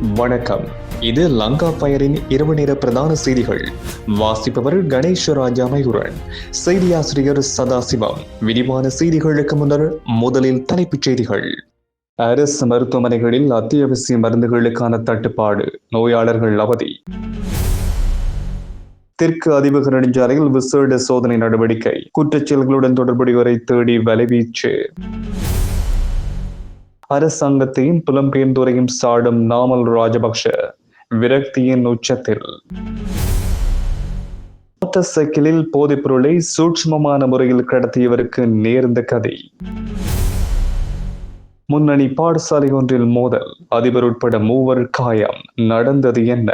வணக்கம். இது லங்கா பயரின் இரவு நேர பிரதான செய்திகள். வாசிப்பவர் கணேசராஜா மயூரன். செய்தியாசிரியர் சதாசிவம். விரிவான செய்திகளுக்கு முன்னர் முதலில் தலைப்புச் செய்திகள். அரசு மருத்துவமனைகளில் அத்தியாவசிய மருந்துகளுக்கான தட்டுப்பாடு, நோயாளர்கள் அவதி. தெற்கு அதிவேக நெடுஞ்சாலையில் விசேட சோதனை நடவடிக்கை, குற்றச்செயல்களுடன் தொடர்புடையோரை தேடி வலைவீச்சு. அரசாங்கத்தையும் புலம்பெயர்ந்தோரையும் சாடும் நாமல் ராஜபக்ஷ விரக்தியின் உச்சத்தில். மோட்டார் சைக்கிளில் போதைப் பொருளை சூட்சுமமான முறையில் கடத்தியவருக்கு நேர்ந்த கதை. முன்னணி பாடசாலை ஒன்றில் மோதல், அதிபர் உட்பட 3 காயம். நடந்தது என்ன?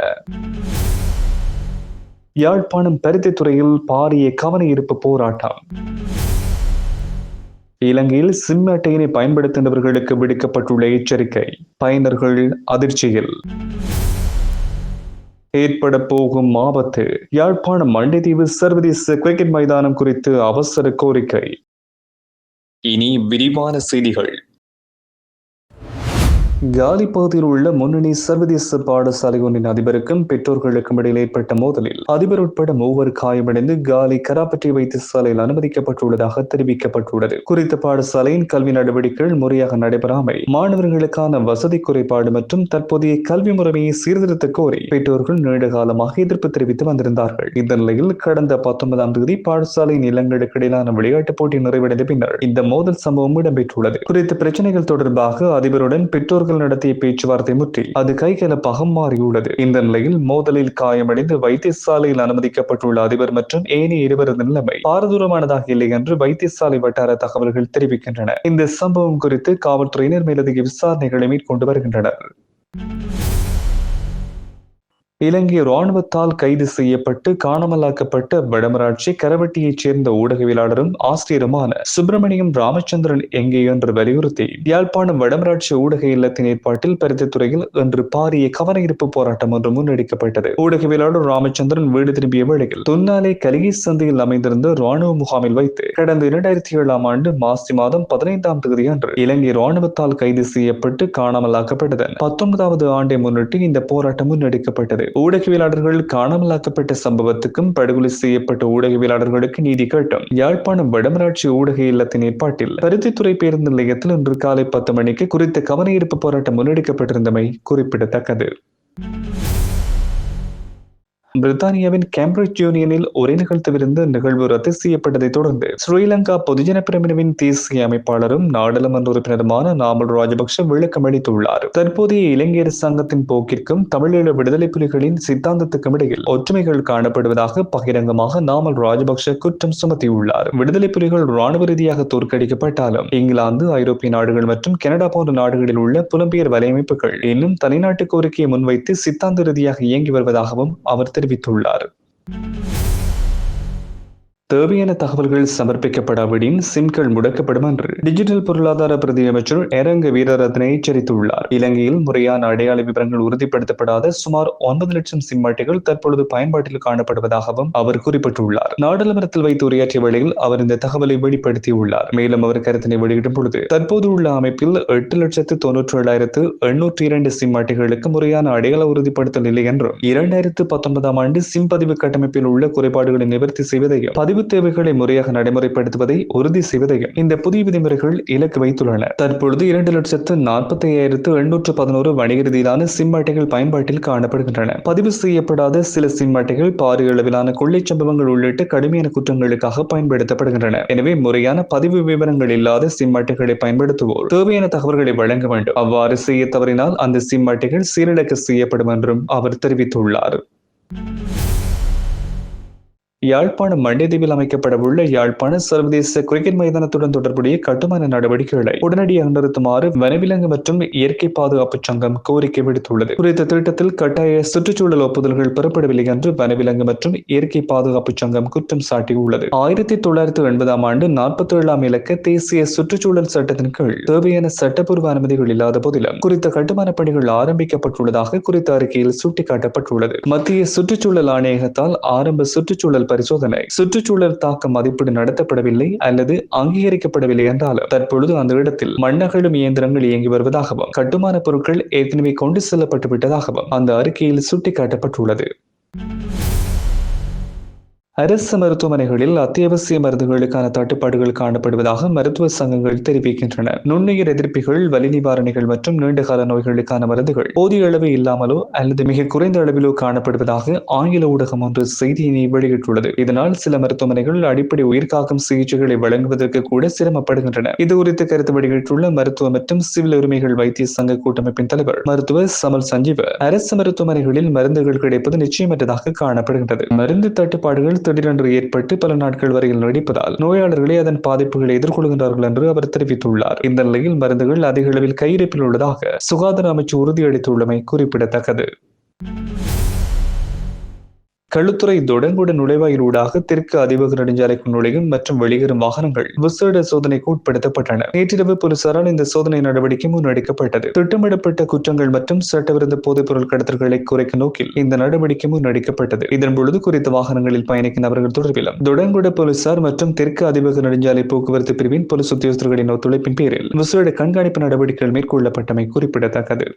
யாழ்ப்பாணம் பருத்தித்துறையில் பாரிய கவன ஈர்ப்பு போராட்டம். இலங்கையில் சிம் அட்டையினை பயன்படுத்துகின்றவர்களுக்கு விடுக்கப்பட்டுள்ள எச்சரிக்கை, பயனர்கள் அதிர்ச்சியில். ஏற்பட போகும் ஆபத்து, யாழ்ப்பாணம் மண்டைதீவு சர்வதேச கிரிக்கெட் மைதானம் குறித்து அவசர கோரிக்கை. இனி விரிவான செய்திகள். காலி பகுதியில் உள்ள முன்னணி சர்வதேச பாடசாலை ஒன்றின் அதிபருக்கும் பெற்றோர்களுக்கும் இடையில் ஏற்பட்ட மோதலில் அதிபர் உட்பட 3 காயமடைந்து காலி கராப்பட்டி வைத்தியசாலையில் அனுமதிக்கப்பட்டுள்ளதாக தெரிவிக்கப்பட்டுள்ளது. குறித்த பாடசாலையின் கல்வி நடவடிக்கைகள் முறையாக நடைபெறாமை, மாணவர்களுக்கான வசதி குறைபாடு மற்றும் தற்போதைய கல்வி முறைமையை சீர்திருத்த கோரி பெற்றோர்கள் நீண்ட காலமாக எதிர்ப்பு தெரிவித்து வந்திருந்தார்கள். இந்த நிலையில் கடந்த 19ஆம் தேதி பாடசாலையின் இல்லங்களுக்கு இடையிலான விளையாட்டுப் போட்டி நிறைவடைந்த பின்னர் இந்த மோதல் சம்பவம் இடம்பெற்றுள்ளது. குறித்த பிரச்சனைகள் தொடர்பாக அதிபருடன் பெற்றோர்கள் நடத்திய பேச்சுவார்த்தை முற்றி அது கைகலப்பாக மாறியுள்ளது. இந்த நிலையில் மோதலில் காயமடைந்து வைத்தியசாலையில் அனுமதிக்கப்பட்டுள்ள அதிபர் மற்றும் ஏனைய இருவரது நிலைமை பாரதூரமானதாக இல்லை என்று வைத்தியசாலை வட்டார தகவல்கள் தெரிவிக்கின்றன. இந்த சம்பவம் குறித்து காவல்துறையினர் மேலதிக விசாரணைகளை மேற்கொண்டு வருகின்றனர். இலங்கை ராணுவத்தால் கைது செய்யப்பட்டு காணாமலாக்கப்பட்ட வடமராட்சி கரவட்டியைச் சேர்ந்த ஊடகவியலாளரும் ஆசிரியருமான சுப்பிரமணியம் ராமச்சந்திரன் எங்கே என்று வலியுறுத்தி யாழ்ப்பாணம் வடமராட்சி ஊடக இல்லத்தின் ஏற்பாட்டில் பருத்தித்துறையில் இன்று பாரிய கவனஈர்ப்பு போராட்டம் ஒன்று முன்னெடுக்கப்பட்டது. ஊடகவியலாளர் ராமச்சந்திரன் வீடு திரும்பிய வேளையில் துன்னாலே கலிகை சந்தையில் அமைந்திருந்த ராணுவ முகாமில் வைத்து கடந்த 2007ஆம் ஆண்டு மாசி மாதம் 15ஆம் தேதி அன்று இலங்கை ராணுவத்தால் கைது செய்யப்பட்டு காணாமலாக்கப்பட்டதன் 19வது ஆண்டை முன்னிட்டு இந்த போராட்டம் முன்னெடுக்கப்பட்டது. ஊடகவியலாளர்கள் காணாமலாக்கப்பட்ட சம்பவத்துக்கும் படுகொலை செய்யப்பட்ட ஊடகவியலாளர்களுக்கு நீதி கேட்டும் யாழ்ப்பாணம் வடமராட்சி ஊடக இல்லத்தின் ஏற்பாட்டில் பருத்தித்துறை பேருந்து நிலையத்தில் இன்று காலை 10 மணிக்கு குறித்த கவனஈர்ப்பு போராட்டம் முன்னெடுக்கப்பட்டிருந்தமை குறிப்பிடத்தக்கது. பிரித்தானியாவின் கேம்பிரிட்ஜ் யூனியனில் ஒரே நிகழ்த்தவிருந்த நிகழ்வு ரத்து செய்யப்பட்டதை தொடர்ந்து ஸ்ரீலங்கா பொதுஜன பிரமுனவின் தேசிய அமைப்பாளரும் நாடாளுமன்ற உறுப்பினருமான நாமல் ராஜபக்ஷ விளக்கம் அளித்துள்ளார். தற்போதைய இலங்கை அரசாங்கத்தின் போக்கிற்கும் தமிழீழ விடுதலை புலிகளின் சித்தாந்தத்துக்கும் இடையில் ஒற்றுமைகள் காணப்படுவதாக பகிரங்கமாக நாமல் ராஜபக்ஷ குற்றம் சுமத்தியுள்ளார். விடுதலை புலிகள் ராணுவ ரீதியாக தோற்கடிக்கப்பட்டாலும் இங்கிலாந்து, ஐரோப்பிய நாடுகள் மற்றும் கனடா போன்ற நாடுகளில் உள்ள புலம்பெயர் வலையமைப்புகள் இன்னும் தனிநாட்டு கோரிக்கையை முன்வைத்து சித்தாந்த ரீதியாக இயங்கி வருவதாகவும் அவர் தெரிவித்துள்ளார். தேவையான தகவல்கள் சமர்ப்பிக்கப்படாவிடின் சிம்கள் முடக்கப்படும் என்று டிஜிட்டல் பொருளாதார பிரதி அமைச்சர் எரங்க வீரரத்ன எச்சரித்துள்ளார். இலங்கையில் முறையான அடையாள விவரங்கள் உறுதிப்படுத்தப்படாத சுமார் 9 லட்சம் சிம் அட்டைகள் தற்பொழுது பயன்பாட்டில் காணப்படுவதாகவும் அவர் குறிப்பிட்டுள்ளார். நாடாளுமன்றத்தில் வைத்து உரையாற்றிய வேளையில் அவர் இந்த தகவலை வெளிப்படுத்தியுள்ளார். மேலும் அவர் கருத்தினை வெளியிடும் பொழுது தற்போது உள்ள அமைப்பில் 8,97,802 சிம் அட்டைகளுக்கு முறையான அடையாள உறுதிப்படுத்தல் இல்லை என்றும் 2019ஆம் ஆண்டு சிம் பதிவு கட்டமைப்பில் உள்ள குறைபாடுகளை நிவர்த்தி செய்வதையும் பதிவு தேவைகளை முறையாக நடைமுறைப்படுத்துவதை உறுதி செய்வதையும் இந்த புதிய விதிமுறைகள் இலக்கு வைத்துள்ளன. தற்பொழுது 2,45,811 வணிக ரீதியிலான சிம் அட்டைகள் பயன்பாட்டில் காணப்படுகின்றன. பதிவு செய்யப்படாத சில சிம் அட்டைகள் பாரிய அளவிலான கொள்ளை சம்பவங்கள் உள்ளிட்ட கடுமையான குற்றங்களுக்காக பயன்படுத்தப்படுகின்றன. எனவே முறையான பதிவு விவரங்கள் இல்லாத சிம் அட்டைகளை பயன்படுத்துவோர் தேவையான தகவல்களை வழங்க வேண்டும். அவ்வாறு செய்ய தவறினால் அந்த சிம் அட்டைகள் சீரழிக்க செய்யப்படும் என்றும் அவர் தெரிவித்துள்ளார். யாழ்ப்பாணம் மண்டைதீவில் அமைக்கப்படவுள்ள யாழ்ப்பாண சர்வதேச கிரிக்கெட் மைதானத்துடன் தொடர்புடைய கட்டுமான நடவடிக்கைகளை உடனடியாக நிறுத்துமாறு வனவிலங்கு மற்றும் இயற்கை பாதுகாப்பு சங்கம் கோரிக்கை விடுத்துள்ளது. குறித்த திட்டத்தில் கட்டாய சுற்றுச்சூழல் ஒப்புதல்கள் பெறப்படவில்லை என்று வனவிலங்கு மற்றும் இயற்கை பாதுகாப்பு சங்கம் குற்றம் சாட்டியுள்ளது. 1980ஆம் ஆண்டு 47ஆம் இலக்க தேசிய சுற்றுச்சூழல் சட்டத்தின் கீழ் தேவையான சட்டப்பூர்வ அனுமதிகள் இல்லாத போதிலும் குறித்த கட்டுமான பணிகள் ஆரம்பிக்கப்பட்டுள்ளதாக குறித்த அறிக்கையில் சுட்டிக்காட்டப்பட்டுள்ளது. மத்திய சுற்றுச்சூழல் ஆணையகத்தால் ஆரம்ப சுற்றுச்சூழல் பரிசோதனை, சுற்றுச்சூழல் தாக்க மதிப்பீடு நடத்தப்படவில்லை அல்லது அங்கீகரிக்கப்படவில்லை என்றாலும் தற்பொழுது அந்த இடத்தில் மண்ணகழும் இயந்திரங்கள் இயங்கி வருவதாகவும் கட்டுமான பொருட்கள் ஏற்கனவே கொண்டு செல்லப்பட்டு விட்டதாகவும் அந்த அறிக்கையில் சுட்டிக்காட்டப்பட்டுள்ளது. அரசு மருத்துவமனைகளில் அத்தியாவசிய மருந்துகளுக்கான தட்டுப்பாடுகள் காணப்படுவதாக மருத்துவ சங்கங்கள் தெரிவிக்கின்றன. நுண்ணுயிர் எதிர்ப்பிகள், வலி நிவாரணிகள் மற்றும் நீண்டகால நோய்களுக்கான மருந்துகள் போதிய அளவு இல்லாமலோ அல்லது மிக குறைந்த அளவிலோ காணப்படுவதாக ஆங்கில ஊடகம் ஒன்று செய்தியினை வெளியிட்டுள்ளது. இதனால் சில மருத்துவமனைகள் அடிப்படை உயிர்காக்கும் சிகிச்சைகளை வழங்குவதற்கு கூட சிரமப்படுகின்றன. இது குறித்து கருத்து வெளியிட்டுள்ள மருத்துவ மற்றும் சிவில் உரிமைகள் வைத்திய சங்க கூட்டமைப்பின் தலைவர் மருத்துவர் சமல் சஞ்சீவ, அரசு மருத்துவமனைகளில் மருந்துகள் கிடைப்பது நிச்சயமற்றதாக காணப்படுகின்றது. மருந்து தட்டுப்பாடுகள் திடீரென்று ஏற்பட்டு பல நாட்கள் வரையில் நீடிப்பதால் நோயாளர்களே அதன் பாதிப்புகளை எதிர்கொள்கின்றார்கள் என்று அவர் தெரிவித்துள்ளார். இந்த நிலையில் மருந்துகள் அதிக அளவில் கையிருப்பில் உள்ளதாக சுகாதார அமைச்சு உறுதியளித்துள்ளமை குறிப்பிடத்தக்கது. களுத்துறை தொடங்குட நுழைவாயிலூடாக தெற்கு அதிவேக நெடுஞ்சாலைக்கு நுழையும் மற்றும் வெளியேறும் வாகனங்கள் விசேட சோதனைக்கு உட்படுத்தப்பட்டன. நேற்றிரவு போலீசாரால் இந்த சோதனை நடவடிக்கை முன்னெடுக்கப்பட்டது. திட்டமிடப்பட்ட குற்றங்கள் மற்றும் சட்டவிரோத போதைப்பொருள் கடத்தல்களை குறைக்கும் நோக்கில் இந்த நடவடிக்கை முன்னெடுக்கப்பட்டது. இதன்பொழுது குறித்த வாகனங்களில் பயணிக்கும் நபர்கள் தொடர்பிலும் தொடங்குட போலீசார் மற்றும் தெற்கு அதிவேக நெடுஞ்சாலை போக்குவரத்து பிரிவின் போலீஸ் உத்தியோகஸ்தர்களின் ஒத்துழைப்பின் பேரில் விசேட கண்காணிப்பு நடவடிக்கைகள் மேற்கொள்ளப்பட்டமை குறிப்பிடத்தக்கது.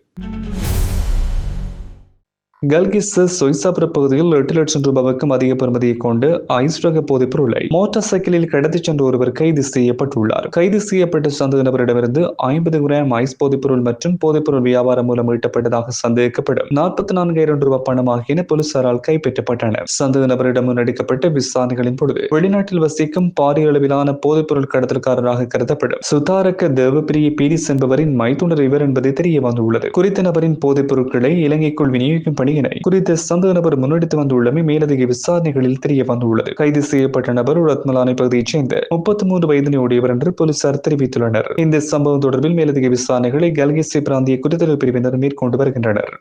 கல்கிஸ்ஸ சொய்சாபுர பகுதியில் 8 லட்சம் ரூபாய்க்கும் அதிக பெறுமதியை கொண்டு ஐஸ் ரக போதைப் பொருளை மோட்டார் சைக்கிளில் கடத்திச் சென்ற ஒருவர் கைது செய்யப்பட்டுள்ளார். கைது செய்யப்பட்ட சந்தேக நபரிடமிருந்து 50 கிராம் ஐஸ் போதைப்பொருள் மற்றும் போதைப்பொருள் வியாபாரம் மூலம் ஈட்டப்பட்டதாக சந்தேகிக்கப்படும் 44,000 ரூபாய் பணம் ஆகியன போலீசாரால் கைப்பற்றப்பட்டன. சந்தேக நபரிடம் முன்னெடுக்கப்பட்ட விசாரணைகளின் பொழுது வெளிநாட்டில் வசிக்கும் பாரிய அளவிலான போதைப்பொருள் கடத்தல்காரராக கருதப்படும் சுதாரக்க தேவப்பிரிய பீரிஸ் என்பவரின் மைத்துனர் இவர் என்பது தெரிய வந்துள்ளது. குறித்த நபரின் போதைப் பொருட்களை இலங்கைக்குள் விநியோகிக்கும் பணி குறித்த சந்தேக நபர் முன்னெடுத்து வந்துள்ளமை மேலதிக விசாரணைகளில் தெரிய வந்துள்ளது. கைது செய்யப்பட்ட நபர் ரத்மலானை பகுதியைச் சேர்ந்த 33 வயதினை உடையவர் என்று போலீசார் தெரிவித்துள்ளனர். இந்த சம்பவம் தொடர்பில் மேலதிக விசாரணைகளை கல்கிஸ்ஸ பிராந்திய குற்றத்தடுப்பு பிரிவினர் மேற்கொண்டு வருகின்றனர்.